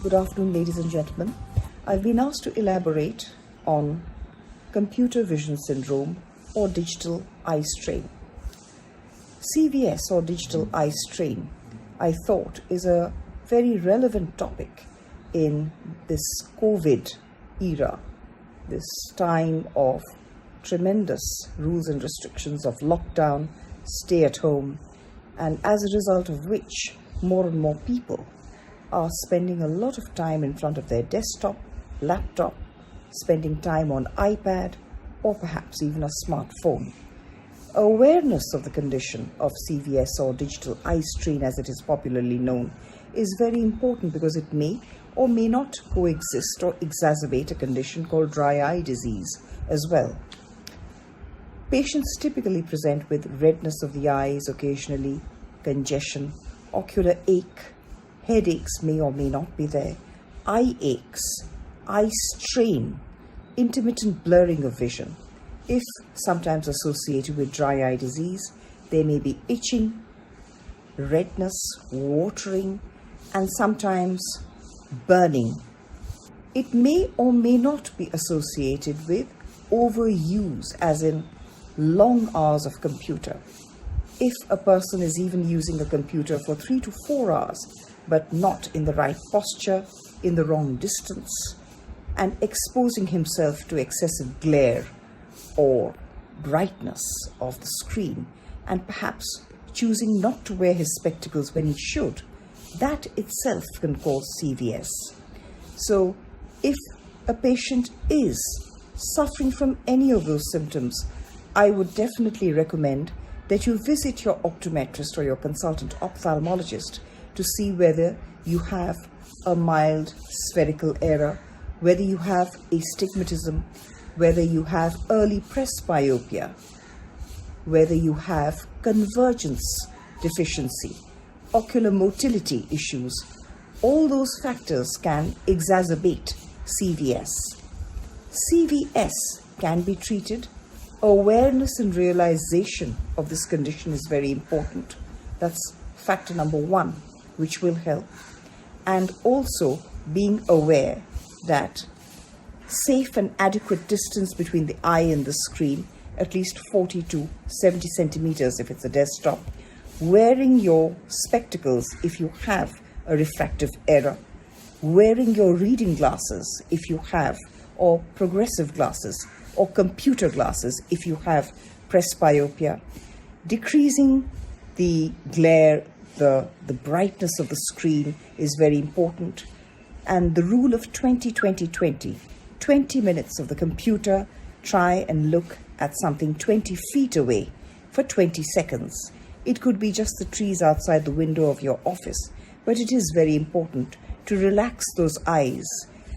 Good afternoon, ladies and gentlemen. I've been asked to elaborate on computer vision syndrome or digital eye strain. CVS or digital eye strain, I thought, is a very relevant topic in this COVID era, this time of tremendous rules and restrictions of lockdown, stay at home, and as a result of which more and more people are spending a lot of time in front of their desktop, laptop, spending time on iPad or perhaps even a smartphone. Awareness of the condition of CVS or digital eye strain, as it is popularly known, is very important because it may or may not coexist or exacerbate a condition called dry eye disease as well. Patients typically present with redness of the eyes, occasionally congestion, ocular ache, headaches may or may not be there, eye aches, eye strain, intermittent blurring of vision. If sometimes associated with dry eye disease, there may be itching, redness, watering, and sometimes burning. It may or may not be associated with overuse, as in long hours of computer. If a person is even using a computer for 3 to 4 hours, but not in the right posture, in the wrong distance, and exposing himself to excessive glare or brightness of the screen, and perhaps choosing not to wear his spectacles when he should, that itself can cause CVS. So if a patient is suffering from any of those symptoms, I would definitely recommend that you visit your optometrist or your consultant ophthalmologist to see whether you have a mild spherical error, whether you have astigmatism, whether you have early presbyopia, whether you have convergence deficiency, ocular motility issues. All those factors can exacerbate CVS. CVS can be treated. Awareness and realization of this condition is very important. That's factor number 1, which will help. And also being aware that safe and adequate distance between the eye and the screen, at least 40 to 70 centimeters if it's a desktop, wearing your spectacles if you have a refractive error, wearing your reading glasses if you have, or progressive glasses, or computer glasses if you have presbyopia, decreasing the glare, the brightness of the screen is very important. And the rule of 20-20-20, 20 minutes of the computer, try and look at something 20 feet away for 20 seconds. It could be just the trees outside the window of your office, but it is very important to relax those eyes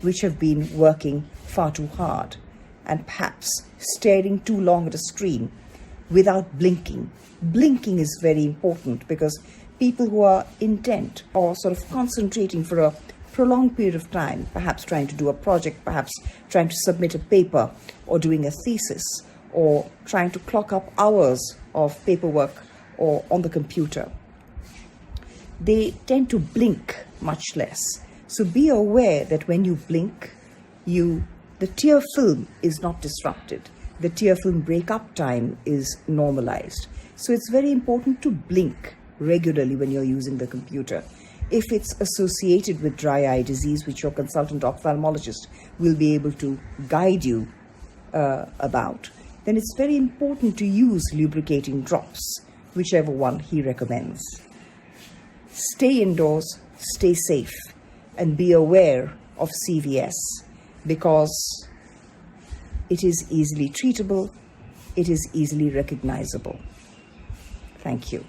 which have been working far too hard and perhaps staring too long at a screen without blinking. Blinking is very important because people who are intent or sort of concentrating for a prolonged period of time, perhaps trying to do a project, perhaps trying to submit a paper or doing a thesis, or trying to clock up hours of paperwork or on the computer, they tend to blink much less. So be aware that when you blink, the tear film is not disrupted. The tear film breakup time is normalized. So it's very important to blink regularly when you're using the computer. If it's associated with dry eye disease, which your consultant ophthalmologist will be able to guide you about, then it's very important to use lubricating drops, whichever one he recommends. Stay indoors, stay safe, and be aware of CVS because it is easily treatable, it is easily recognizable. Thank you.